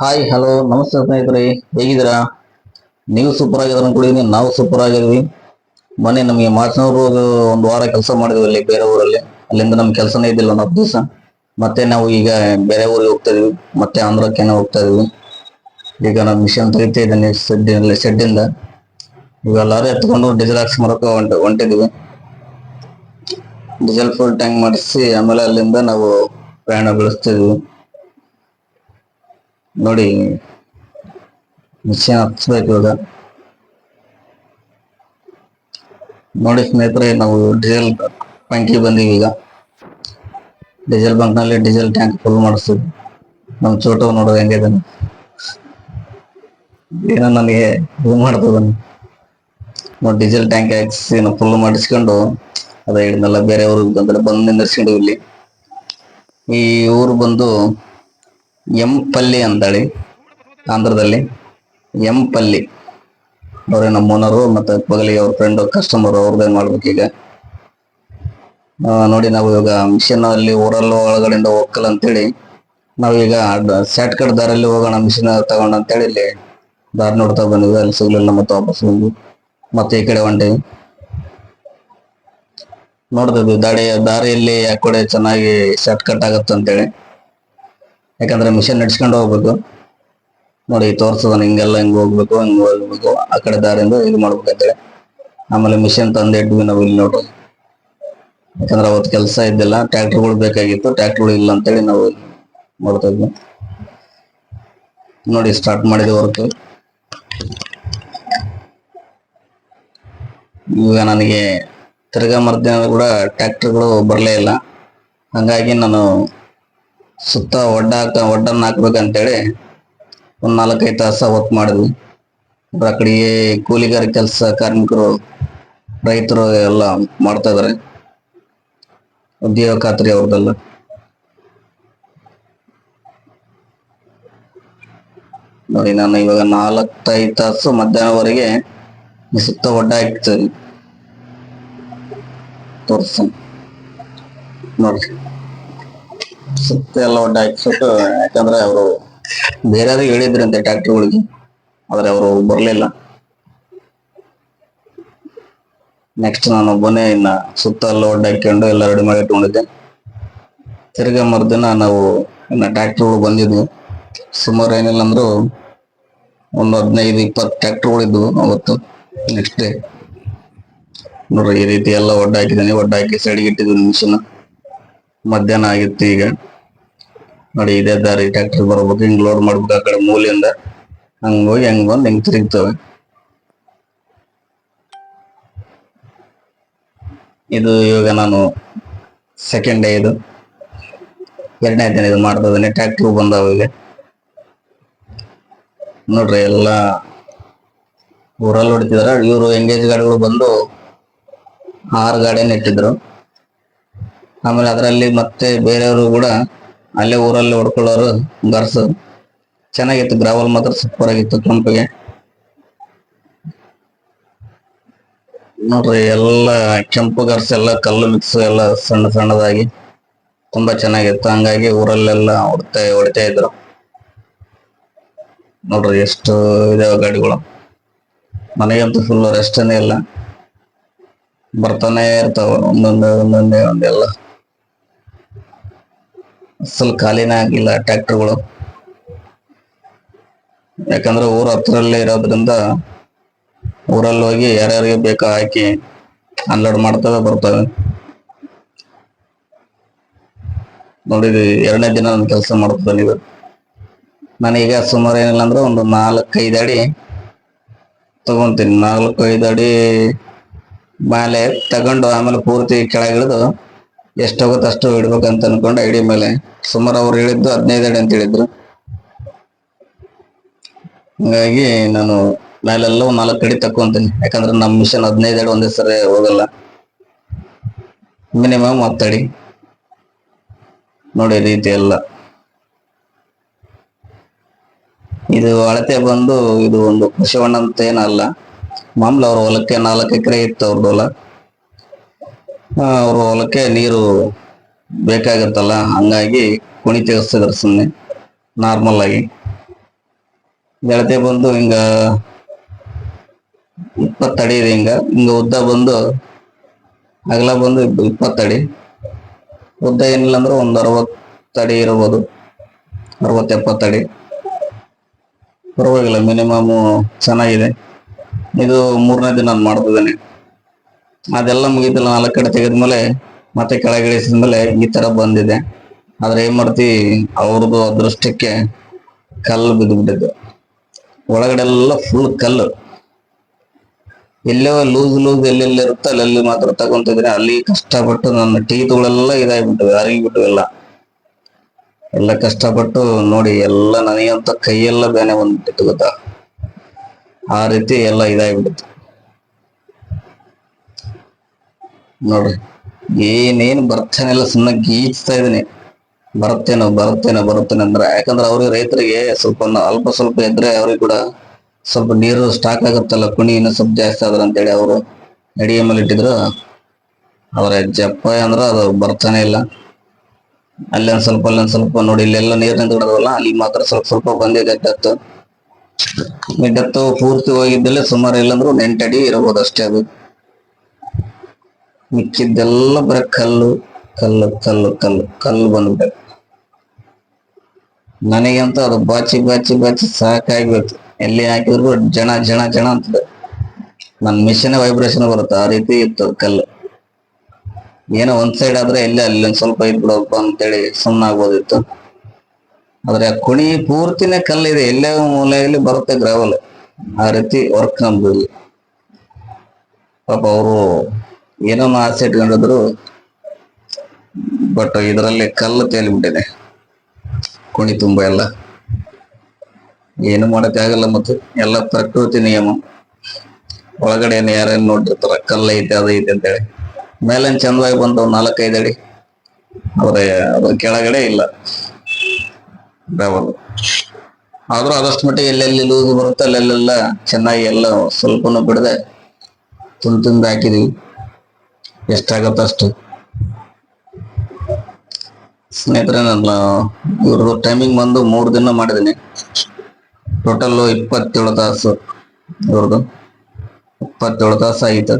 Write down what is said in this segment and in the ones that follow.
Hi hello ನಮಸ್ತೆ ಸ್ನೇಹಿತರೆ, ಹೇಗಿದ್ದೀರಾ? ನೀವು ಸೂಪರ್ ಆಗಿದ್ರ ಅನ್ಕೊಂಡಿದೀನಿ. ನಾವು ಸೂಪರ್ ಆಗಿದ್ವಿ. ಮೊನ್ನೆ ನಮಗೆ ಮಾರ್ಚ್ನವರು ಒಂದು ವಾರ ಕೆಲಸ ಮಾಡಿದ್ವಿ ಅಲ್ಲಿ ಬೇರೆ ಊರಲ್ಲಿ. ಅಲ್ಲಿಂದ ನಮ್ ಕೆಲಸನೇ ಇದ್ದಿಲ್ಲ 4 ದಿವಸ. ಮತ್ತೆ ನಾವು ಈಗ ಬೇರೆ ಊರಿಗೆ ಹೋಗ್ತಾ ಇದೀವಿ. ಮತ್ತೆ ಆಂಧ್ರಕ್ಕೆನ ಹೋಗ್ತಾ ಇದೀವಿ. ಈಗ ನಾನು ಮಿಷನ್ ತೆಗಿತಾ ಇದ್ದೇನೆ ಶೆಡ್ಡಿಂದ. ಈಗ ಲಾರಿ ಎತ್ಕೊಂಡು ಡೀಸೆಲ್ ಹಾಕ್ಸ್ ಮರಕ ಹೊಂಟಿದ್ವಿ. ಡೀಸೆಲ್ ಫುಲ್ ಟ್ಯಾಂಕ್ ಮಾಡಿಸಿ ಆಮೇಲೆ ಅಲ್ಲಿಂದ ನಾವು ಪ್ರಯಾಣ ಬೆಳೆಸ್ತಿದ್ವಿ. ನೋಡಿ, ಮಿಷನ್ ಹಚ್ಬೇಕು ಇವಾಗ. ನೋಡಿ ಸ್ನೇಹಿತರೆ, ನಾವು ಡೀಸೆಲ್ ಬಂಕಿಗೆ ಬಂದೀವಿ. ಈಗ ಡೀಸೆಲ್ ಬಂಕ್ ನಲ್ಲಿ ಡೀಸೆಲ್ ಟ್ಯಾಂಕ್ ಫುಲ್ ಮಾಡಿಸ್ತೀವಿ. ನಮ್ ಚೋಟು ನೋಡೋದು ಹೆಂಗಿದೆ, ಏನೋ ನನಗೆ ಇದು ಮಾಡ್ತದ. ನೋಡಿ, ಡೀಸೆಲ್ ಟ್ಯಾಂಕ್ ಹಾಕ್ಸಿ ಫುಲ್ ಮಾಡಿಸ್ಕೊಂಡು ಅದ ಹಿಡಿದೆಲ್ಲ ಬೇರೆ ಊರಿಗೆ ಬಂದು ನಿಂದಿರ್ಸ್ಕೊಂಡು ಇಲ್ಲಿ. ಈ ಊರು ಬಂದು ಎಂಪಲ್ಲಿ ಅಂತೇಳಿ, ಆಂಧ್ರದಲ್ಲಿ ಎಂಪಲ್ಲಿ. ಅವ್ರೆ ನಮ್ಮ ಓನರು, ಮತ್ತೆ ಬಗಲಿಗೆ ಅವ್ರ ಫ್ರೆಂಡ್ ಕಸ್ಟಮರ್ ಅವ್ರದ್ದೇನ್ ಮಾಡ್ಬೇಕು ಈಗ. ನೋಡಿ, ನಾವು ಇವಾಗ ಮಿಷನ್ ಅಲ್ಲಿ ಊರಲ್ಲ ಒಳಗಡೆಯಿಂದ ಹೋಗಲ್ಲ ಅಂತೇಳಿ ನಾವೀಗ ಶಾರ್ಟ್ ಕಟ್ ದಾರಲ್ಲಿ ಹೋಗೋಣ ಮಿಷನ್ ತಗೊಂಡ ಅಂತೇಳಿ ಇಲ್ಲಿ ದಾರಿ ನೋಡ್ತಾ ಬಂದಿವಿ. ಅಲ್ಲಿ ಸಿಗ್ಲಿಲ್ಲ, ಮತ್ತೆ ವಾಪಸ್ ಬಂದ್ವಿ. ಮತ್ತೆ ಈ ಕಡೆ ಹೊಂಟಿವಿ. ನೋಡ್ತಿದ್ವಿ ದಾರಿಯಲ್ಲಿ ಆ ಕಡೆ ಚೆನ್ನಾಗಿ ಶಾರ್ಟ್ ಕಟ್ ಆಗತ್ತ ಅಂತೇಳಿ, ಯಾಕಂದ್ರೆ ಮಿಷನ್ ನಡ್ಸ್ಕೊಂಡು ಹೋಗ್ಬೇಕು. ನೋಡಿ, ತೋರ್ಸದ ಹಿಂಗೆಲ್ಲ ಹಿಂಗ್ ಹೋಗ್ಬೇಕು, ಆ ಕಡೆ ದಾರಿಯಿಂದ ಇದು ಮಾಡ್ಬೇಕಂತೇಳಿ. ಆಮೇಲೆ ಮಿಷನ್ ತಂದು ಇಟ್ವಿ ನಾವು ಇಲ್ಲಿ. ನೋಡ್ರಿ, ಯಾಕಂದ್ರೆ ಅವತ್ತು ಕೆಲಸ ಇದ್ದಿಲ್ಲ, ಟ್ರ್ಯಾಕ್ಟರ್ಗಳು ಬೇಕಾಗಿತ್ತು. ಟ್ರ್ಯಾಕ್ಟರ್ಗಳು ಇಲ್ಲ ಅಂತೇಳಿ ನಾವು ಮಾಡ್ತಾ ಇದ್ವಿ. ನೋಡಿ, ಸ್ಟಾರ್ಟ್ ಮಾಡಿದ್ವಿ ವರ್ಕ್. ಈಗ ನನಗೆ ತಿರ್ಗಾ ಮರ್ದಿನ ಕೂಡ ಟ್ರ್ಯಾಕ್ಟರ್ಗಳು ಬರಲೇ ಇಲ್ಲ. ಹಂಗಾಗಿ ನಾನು ಸುತ್ತ ಒಡ್ಡನ್ನ ಹಾಕ್ಬೇಕಂತೇಳಿ ಒಂದ್ 4-5 ತಾಸ ವರ್ಕ್ ಮಾಡಿದ್ವಿ. ಆ ಕಡೆಗೆ ಕೂಲಿಗಾರ ಕೆಲಸ ಕಾರ್ಮಿಕರು, ರೈತರು ಎಲ್ಲ ಮಾಡ್ತಾ ಇದಾರೆ. ಉದ್ಯೋಗ ಖಾತ್ರಿ ಅವ್ರದ್ದೆಲ್ಲ. ನೋಡಿ, ನಾನು ಇವಾಗ 4-5 ತಾಸು ಮಧ್ಯಾಹ್ನವರೆಗೆ ಸುತ್ತ ಒಡ್ಡ ಹಾಕ್ತೀವಿ. ತೋರ್ಸ ನೋಡ್ರಿ, ಸುತ್ತ ಎಲ್ಲ ಒಡ್ಡ ಹಾಕ್ಬಿಟ್ಟು, ಯಾಕಂದ್ರೆ ಅವರು ಬೇರೆಯವ್ರಿಗೆ ಹೇಳಿದ್ರಂತೆ ಟ್ರ್ಯಾಕ್ಟರ್ಗಳಿಗೆ, ಆದ್ರೆ ಅವರು ಬರ್ಲಿಲ್ಲ. ನೆಕ್ಸ್ಟ್ ನಾನು ಒಬ್ಬನೇ ಇನ್ನ ಸುತ್ತ ಎಲ್ಲ ಒಡ್ಡ ಹಾಕೊಂಡು ಎಲ್ಲ ರೆಡಿ ಮಾಡಿ ಇಟ್ಕೊಂಡಿದ್ದೆ. ತಿರ್ಗಾ ಮರ್ದಿನ ನಾವು ಇನ್ನ ಟ್ರ್ಯಾಕ್ಟರ್ಗಳು ಬಂದಿದ್ವು. ಸುಮಾರು ಏನಿಲ್ಲ ಅಂದ್ರು ಒಂದು 15-20 ಟ್ರ್ಯಾಕ್ಟರ್ಗಳು ಇದ್ವು ಅವತ್ತು. ನೆಕ್ಸ್ಟ್ ಡೇ ನೋಡ್ರಿ, ಈ ರೀತಿ ಎಲ್ಲ ಒಡ್ಡ ಹಾಕಿದ್ದೀನಿ. ಒಡ್ಡ ಹಾಕಿ ಸೈಡ್ಗೆ ಇಟ್ಟಿದ್ವಿ ಮಿಷನ್. ಮಧ್ಯಾಹ್ನ ಆಗಿತ್ತು. ಈಗ ನೋಡಿ, ಇದೇ ದಾರಿ ಟ್ರ್ಯಾಕ್ಟರ್ ಬರ್ಬೇಕು, ಹಿಂಗ್ ಲೋಡ್ ಮಾಡ್ಬೇಕು. ಆ ಕಡೆ ಮೂಲೆಯಿಂದ ಹಂಗ ಹೋಗಿ ಹಂಗ್ ಬಂದು ಹಿಂಗ್ ತಿರುಗ್ತವೆ. ಇದು ಇವಾಗ ನಾನು ಸೆಕೆಂಡ್ ಡೇ, ಇದು 2ನೇ ದಿನ ಇದು ಮಾಡ್ತಾ ಇದ್ದೀನಿ. ಟ್ರ್ಯಾಕ್ಟರ್ ಬಂದಾವ ಈಗ. ನೋಡ್ರಿ, ಎಲ್ಲ ಊರಲ್ಲಿ ಹೊಡಿತಿದಾರ. ಇವರು ಎಂಗೇಜ್ ಗಾಡಿಗಳು ಬಂದು 6 ಗಾಡಿಯನ್ನು ಇಟ್ಟಿದ್ರು. ಆಮೇಲೆ ಅದರಲ್ಲಿ ಮತ್ತೆ ಬೇರೆಯವರು ಕೂಡ ಅಲ್ಲೇ ಊರಲ್ಲಿ ಹೊಡ್ಕೊಳ್ಳೋರು ಗರ್ಸ್. ಚೆನ್ನಾಗಿತ್ತು, ಗ್ರಾವಲ್ ಮಾತ್ರ ಸೂಪರ್ ಆಗಿತ್ತು ಕೆಂಪಿಗೆ. ನೋಡ್ರಿ, ಎಲ್ಲ ಕೆಂಪು ಗರ್ಸ್, ಎಲ್ಲ ಕಲ್ಲು ಮಿಕ್ಸ್, ಎಲ್ಲ ಸಣ್ಣ ಸಣ್ಣದಾಗಿ ತುಂಬಾ ಚೆನ್ನಾಗಿತ್ತು. ಹಂಗಾಗಿ ಊರಲ್ಲೆಲ್ಲ ಹೊಡಿತಾ ಇದ್ರು. ನೋಡ್ರಿ, ಎಷ್ಟು ಇದಾವ ಗಾಡಿಗಳು. ಮನೆಗಂತೂ ಫುಲ್ ರೆಸ್ಟನೇ ಇಲ್ಲ, ಬರ್ತಾನೆ ಇರ್ತಾವ ಒಂದೊಂದೆಲ್ಲ. ಅಸಲ್ ಖಾಲಿನೇ ಆಗಿಲ್ಲ ಟ್ರ್ಯಾಕ್ಟರ್ಗಳು. ಯಾಕಂದ್ರೆ ಊರ ಹತ್ರಲ್ಲೇ ಇರೋದ್ರಿಂದ ಊರಲ್ಲಿ ಹೋಗಿ ಯಾರ್ಯಾರಿಗೆ ಬೇಕಾ ಹಾಕಿ ಅನ್ಲೋಡ್ ಮಾಡ್ತವೆ, ಬರ್ತವೆ. ನೋಡಿ, 2ನೇ ದಿನ ನಾನು ಕೆಲಸ ಮಾಡ್ತದೆ. ನೀವು ನಾನೀಗ ಸುಮಾರು ಏನಿಲ್ಲ ಅಂದ್ರೆ ಒಂದು 4-5 ಅಡಿ ತಗೊಂತೀನಿ. 4-5 ಅಡಿ ಮೇಲೆ ತಗೊಂಡು ಆಮೇಲೆ ಪೂರ್ತಿ ಕೆಳಗಿಳಿದು ಎಷ್ಟಾಗುತ್ತೆ ಅಷ್ಟು ಇಡ್ಬೇಕಂತ ಅನ್ಕೊಂಡು ಐಡಿ ಮೇಲೆ. ಸುಮಾರು ಅವ್ರು ಹೇಳಿದ್ದು 15 ಅಡಿ ಅಂತ ಹೇಳಿದ್ರು. ಹಂಗಾಗಿ ನಾನು ಮೇಲೆಲ್ಲ 4 ಅಡಿ ತಕೊಂತೀನಿ. ಯಾಕಂದ್ರೆ ನಮ್ಮ ಮಿಷನ್ 15 ಅಡಿ ಒಂದೇ ಸರಿ ಹೋಗಲ್ಲ, ಮಿನಿಮಮ್ 10 ಅಡಿ. ನೋಡಿ, ರೀತಿ ಎಲ್ಲ ಇದು ಅಳತೆ ಬಂದು, ಇದು ಒಂದು ಕೃಷಿ ಹೊಂಡ ಅಂತ ಏನಲ್ಲ. ಮಾಮೂಲು ಅವ್ರ ಹೊಲಕ್ಕೆ 4 ಎಕರೆ ಇತ್ತು ಅವ್ರದ್ದು ಹೊಲ. ಅವ್ರ ಹೊಲಕ್ಕೆ ನೀರು ಬೇಕಾಗತ್ತಲ್ಲ, ಹಂಗಾಗಿ ಕುಣಿ ತೆಗಿಸ್ತಿದ್ರು ಸುಮ್ಮನೆ ನಾರ್ಮಲ್ ಆಗಿ. ಗೆಳತಿ ಬಂದು ಹಿಂಗ 20 ಅಡಿ ಇದೆ. ಹಿಂಗ ಹಿಂಗ ಉದ್ದ ಬಂದು ಅಗಲ ಬಂದು 20 ಅಡಿ, ಉದ್ದ ಏನಿಲ್ಲ ಅಂದ್ರೆ ಒಂದು 60 ಅಡಿ ಇರ್ಬೋದು, 60-70 ಅಡಿ. ಪರವಾಗಿಲ್ಲ, ಮಿನಿಮಮ್ ಚೆನ್ನಾಗಿದೆ. ಇದು 3ನೇ ದಿನ ನಾನು ಮಾಡ್ತಿದ್ದೇನೆ. ಅದೆಲ್ಲ ಮುಗಿತಿಲ್ಲ, 4 ಕಡೆ ತೆಗೆದ್ಮೇಲೆ ಮತ್ತೆ ಕೆಳಗಿಳಿಸಿದ್ಮೇಲೆ ಈ ತರ ಬಂದಿದೆ. ಆದ್ರೆ ಏನ್ ಮಾಡ್ತಿ, ಅವ್ರದ್ದು ಅದೃಷ್ಟಕ್ಕೆ ಕಲ್ಲು ಬಿದ್ದುಬಿಟ್ಟಿದ್ದು. ಒಳಗಡೆ ಎಲ್ಲ ಫುಲ್ ಕಲ್ಲು. ಎಲ್ಲೋ ಲೂಸ್ ಎಲ್ಲೆಲ್ಲಿ ಇರುತ್ತೆ ಅಲ್ಲೆಲ್ಲಿ ಮಾತ್ರ ತಗೊಂತಿದ್ರೆ, ಅಲ್ಲಿ ಕಷ್ಟಪಟ್ಟು ನನ್ನ ಟೀತುಗಳೆಲ್ಲ ಇದಾಗ್ಬಿಟ್ಟಿವೆ, ಅರಿಗಿಬಿಟ್ಟು ಎಲ್ಲ ಕಷ್ಟಪಟ್ಟು ನೋಡಿ, ಎಲ್ಲ ನನಗಂತ ಕೈಯೆಲ್ಲ ಬೇನೆ ಬಂದ್ಬಿಟ್ಟಿತ್ತು ಗೊತ್ತಾ, ಆ ರೀತಿ ಎಲ್ಲ ಇದಾಗ್ಬಿಟ್ಟಿತ್ತು ನೋಡ್ರಿ. ಏನೇನು ಬರ್ತಾನೆಲ್ಲ ಸುಮ್ಮನೆ ಗೀಚ್ತಾ ಇದೀನಿ, ಬರುತ್ತೇನೋ ಅಂದ್ರೆ. ಯಾಕಂದ್ರೆ ಅವ್ರಿಗೆ ರೈತರಿಗೆ ಸ್ವಲ್ಪ ಅಲ್ಪ ಸ್ವಲ್ಪ ಇದ್ರೆ ಅವ್ರಿಗೆ ಕೂಡ ಸ್ವಲ್ಪ ನೀರು ಸ್ಟಾಕ್ ಆಗುತ್ತಲ್ಲ, ಕುಣಿ ಇನ್ನೂ ಸ್ವಲ್ಪ ಜಾಸ್ತಿ ಆದ್ರ ಅಂತೇಳಿ ಅವರು ಅಡಿಗೆ ಮೇಲೆ ಇಟ್ಟಿದ್ರು. ಅವ್ರ ಜಪ್ಪ ಅಂದ್ರ ಅದು ಬರ್ತಾನೆ ಇಲ್ಲ. ಅಲ್ಲೊಂದ್ ಸ್ವಲ್ಪ ನೋಡಿ, ಇಲ್ಲೆಲ್ಲ ನೀರ್ ನಿಂತ್ಬಿಡೋದಲ್ಲ, ಅಲ್ಲಿ ಮಾತ್ರ ಸ್ವಲ್ಪ ಬಂದಿದೆ ಡೆತ್ತು. ಈ ಡೆತ್ತು ಪೂರ್ತಿ ಹೋಗಿದ್ದಲ್ಲಿ ಸುಮಾರು ಇಲ್ಲಂದ್ರು 8 ಅಡಿ ಇರಬಹುದು ಅಷ್ಟೇ. ಅದು ಮಿಕ್ಕಿದ್ದೆಲ್ಲ ಬರೀ ಕಲ್ಲು ಕಲ್ಲು ಕಲ್ಲು ಕಲ್ಲು ಕಲ್ಲು ಬಂದ್ಬಿಟ್ಟೆ. ನನಗಂತೂ ಅದು ಬಾಚಿ ಸಾಕಾಗ್ಬೇಕು. ಎಲ್ಲಿ ಹಾಕಿದ್ರು ಜನ ಜನ ಜನ ಅಂತದೆ. ನನ್ನ ಮಿಷನ್ ವೈಬ್ರೇಷನ್ ಬರುತ್ತೆ, ಆ ರೀತಿ ಇತ್ತು ಕಲ್ಲು. ಏನೋ ಒಂದ್ ಸೈಡ್ ಆದ್ರೆ ಅಲ್ಲಿ ಒಂದ್ ಸ್ವಲ್ಪ ಇದ್ಬಿಡಪ್ಪ ಅಂತೇಳಿ ಸುಮ್ಮನಾಗ್ಬೋದಿತ್ತು. ಆದ್ರೆ ಆ ಕುಣಿ ಪೂರ್ತಿನೇ ಕಲ್ಲಿದೆ, ಎಲ್ಲೇ ಮೂಲೆಯಲ್ಲಿ ಬರುತ್ತೆ ಗ್ರಾವಲ್. ಆ ರೀತಿ ವರ್ಕ್ ನಮ್ದು ಇಲ್ಲಿ. ಪಾಪ ಅವರು ಏನೋ ಆಸೆ ಇಟ್ಕೊಂಡಿದ್ರು, ಬಟ್ ಇದರಲ್ಲಿ ಕಲ್ಲು ತೇಲಿಬಿಟ್ಟಿದೆ ಕುಣಿ ತುಂಬ ಎಲ್ಲ. ಏನು ಆಗಲ್ಲ. ಮತ್ತೆ ಎಲ್ಲ ಪ್ರಕೃತಿ ನಿಯಮ. ಒಳಗಡೆ ಯಾರೇನು ನೋಡಿರ್ತಾರ, ಕಲ್ಲು ಐತೆ ಅದು ಐತೆ ಅಂತೇಳಿ. ಮೇಲೇನ್ ಚಂದವಾಗಿ ಬಂದು 4-5 ಅಡಿ, ಆದ್ರೆ ಅದ್ರ ಕೆಳಗಡೆ ಇಲ್ಲ ಗ್ರಾವಲ್. ಆದ್ರೂ ಆದಷ್ಟು ಮಟ್ಟಿಗೆ ಎಲ್ಲೆಲ್ಲಿ ಲೂಸ್ ಬರುತ್ತೆ ಅಲ್ಲೆಲ್ಲ ಚೆನ್ನಾಗಿ ಎಲ್ಲ ಸ್ವಲ್ಪನೂ ಬಿಡದೆ ತುಂಡು ಹಾಕಿದೀವಿ, ಎಷ್ಟಾಗತ್ತ ಅಷ್ಟು. ಸ್ನೇಹಿತರೆ, ನನ್ನ ಇವ್ರದ್ದು ಟೈಮಿಂಗ್ ಬಂದು 3 ದಿನ ಮಾಡಿದ್ದೀನಿ. ಟೋಟಲ್ 27 ತಾಸು ಇವ್ರದ್ದು, 27 ತಾಸು ಆಯಿತು.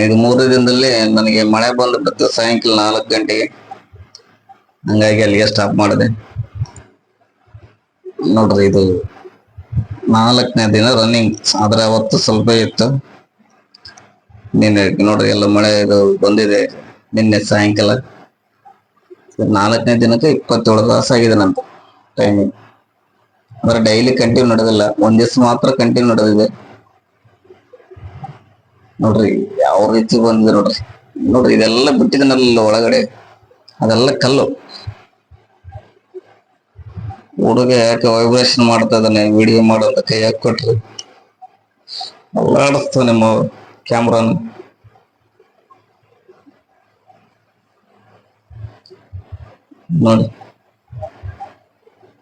ಇದು 3 ದಿನದಲ್ಲಿ ನನಗೆ ಮಳೆ ಬಂದ್ಬಿಟ್ಟು ಸಾಯಂಕಾಲ 4 ಗಂಟೆಗೆ. ಹಂಗಾಗಿ ಅಲ್ಲಿಗೆ ಸ್ಟಾಪ್ ಮಾಡಿದೆ ನೋಡ್ರಿ. ಇದು 4ನೇ ದಿನ ರನ್ನಿಂಗ್, ಆದ್ರೆ ಅವತ್ತು ಸ್ವಲ್ಪ ಇತ್ತು. ನಿನ್ನೆ ನೋಡ್ರಿ ಎಲ್ಲ ಮಳೆ ಇದು ಬಂದಿದೆ. ನಿನ್ನೆ ಸಾಯಂಕಾಲ 4ನೇ ದಿನಕ್ಕೆ 27 ತಾಸು ಆಗಿದೆ ನಂದು ಟೈಮಿಂಗ್. ಅಂದ್ರೆ ಡೈಲಿ ಕಂಟಿನ್ಯೂ ನಡೆದಿಲ್ಲ, ಒಂದ್ ದಿವ್ಸ ಮಾತ್ರ ಕಂಟಿನ್ಯೂ ನಡೆದಿದೆ ನೋಡ್ರಿ. ಯಾವ ರೀತಿ ಬಂದಿದೆ ನೋಡ್ರಿ. ಇದೆಲ್ಲ ಬಿಟ್ಟಿದನಲ್ಲ ಒಳಗಡೆ, ಅದೆಲ್ಲ ಕಲ್ಲು. ಹುಡುಗ ಯಾಕೆ ವೈಬ್ರೇಷನ್ ಮಾಡ್ತಾ ಇದ್ದಾನೆ, ವಿಡಿಯೋ ಮಾಡೋದ ಕೈ ಹಾಕೊಟ್ರಿ ಅಲ್ಲಾಡಿಸ್ತಾವ ನಿಮ್ಮ ಕ್ಯಾಮ್ರಾನ.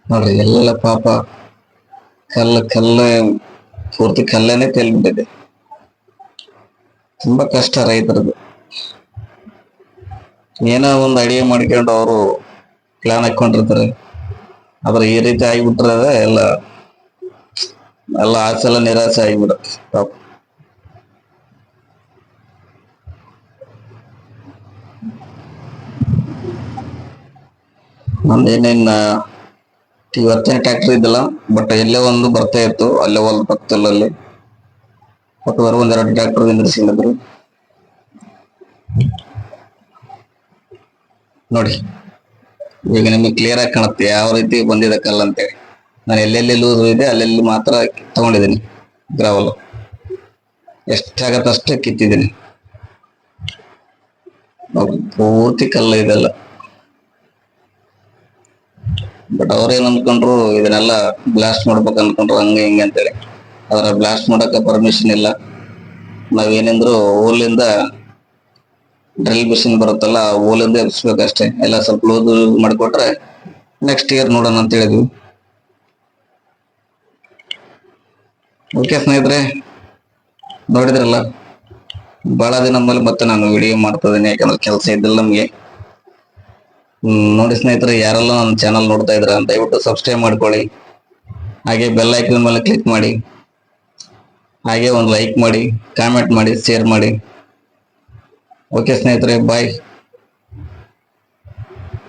ನೋಡ್ರಿ ಎಲ್ಲ ಪಾಪ ಕಲ್ಲೇ ಪೂರ್ತಿ ಕಲ್ಲೇನೆ ತೇಲ್ಬಿಟ್ಟಿದೆ. ತುಂಬಾ ಕಷ್ಟ ರೈತರದು. ಏನೋ ಒಂದು ಅಡಿಗೆ ಮಾಡ್ಕೊಂಡು ಅವರು ಪ್ಲಾನ್ ಹಾಕೊಂಡಿರ್ತಾರೆ, ಆದ್ರೆ ಈ ರೀತಿ ಆಗಿಬಿಟ್ರೆ ಎಲ್ಲ ಆಸೆ ಎಲ್ಲ ನಿರಾಸೆ ಆಗಿಬಿಡುತ್ತೆ ಪಾಪ. ನಂದೇನೇನ್ ಇವತ್ತೇನು ಟ್ರ್ಯಾಕ್ಟರ್ ಇದ್ದಿಲ್ಲ, ಬಟ್ ಎಲ್ಲೇ ಒಂದು ಬರ್ತಾ ಇತ್ತು, ಅಲ್ಲೇ ಒಂದು ಪಕ್ಕದಲ್ಲಿ ಒಟ್ಟುವರೆ 1-2 ಟ್ರ್ಯಾಕ್ಟರ್ ನಿಂದ್ರಿಸಿದ್ರು ನೋಡಿ. ಈಗ ನಿಮಗೆ ಕ್ಲಿಯರ್ ಆಗಿ ಕಾಣುತ್ತೆ ಯಾವ ರೀತಿ ಬಂದಿದೆ ಕಲ್ಲು ಅಂತೇಳಿ. ನಾನು ಎಲ್ಲೆಲ್ಲಿ ಲೂಸ್ ಇದೆ ಅಲ್ಲೆಲ್ಲಿ ಮಾತ್ರ ತಗೊಂಡಿದ್ದೀನಿ ಗ್ರಾವಲ್. ಎಷ್ಟಾಗತ್ತೆ ಅಷ್ಟೇ ಕಿತ್ತಿದ್ದೀನಿ. ಪೂರ್ತಿ ಕಲ್ಲು ಇದೆಲ್ಲ. ಬಟ್ ಅವ್ರೇನ್ ಅನ್ಕೊಂಡ್ರು ಇದನ್ನೆಲ್ಲ ಬ್ಲಾಸ್ಟ್ ಮಾಡ್ಬೇಕು ಅನ್ಕೊಂಡ್ರು, ಹಂಗೆ ಹಿಂಗೆ ಅಂತೇಳಿ. ಆದ್ರೆ ಬ್ಲಾಸ್ಟ್ ಮಾಡಕ್ಕೆ ಪರ್ಮಿಷನ್ ಇಲ್ಲ. ನಾವೇನೇಂದ್ರು ಊರ್ಲಿಂದ ಡ್ರಿಲ್ ಮಿಷಿನ್ ಬರುತ್ತಲ್ಲ, ಆ ಊಲಿಂದ ಎಬ್ಸ್ಬೇಕಷ್ಟೇ. ಎಲ್ಲ ಸ್ವಲ್ಪ ಲೂಸ್ ಮಾಡಿಕೊಟ್ರೆ ನೆಕ್ಸ್ಟ್ ಇಯರ್ ನೋಡೋಣ ಅಂತ ಹೇಳಿದ್ವಿ. ಓಕೆ ಸ್ನೇಹಿತರೆ, ನೋಡಿದ್ರಲ್ಲ, ಬಹಳ ದಿನ ಮೇಲೆ ಮತ್ತೆ ನಾನು ವಿಡಿಯೋ ಮಾಡ್ತಾ ಇದ್ದೀನಿ, ಯಾಕಂದ್ರೆ ಕೆಲಸ ಇದ್ದಿಲ್ಲ ನಮ್ಗೆ. ನೋಡಿ ಸ್ನೇಹಿತರೆ, ಯಾರೆಲ್ಲ ನನ್ನ ಚಾನಲ್ ನೋಡ್ತಾ ಇದ್ರ ದಯವಿಟ್ಟು ಸಬ್ಸ್ಕ್ರೈಬ್ ಮಾಡ್ಕೊಳ್ಳಿ. ಹಾಗೆ ಬೆಲ್ ಐಕಾನ್ ಮೇಲೆ ಕ್ಲಿಕ್ ಮಾಡಿ. ಹಾಗೆ ಒಂದು ಲೈಕ್ ಮಾಡಿ, ಕಾಮೆಂಟ್ ಮಾಡಿ, ಶೇರ್ ಮಾಡಿ. ಓಕೆ ಸ್ನೇಹಿತರೆ, ಬಾಯ್.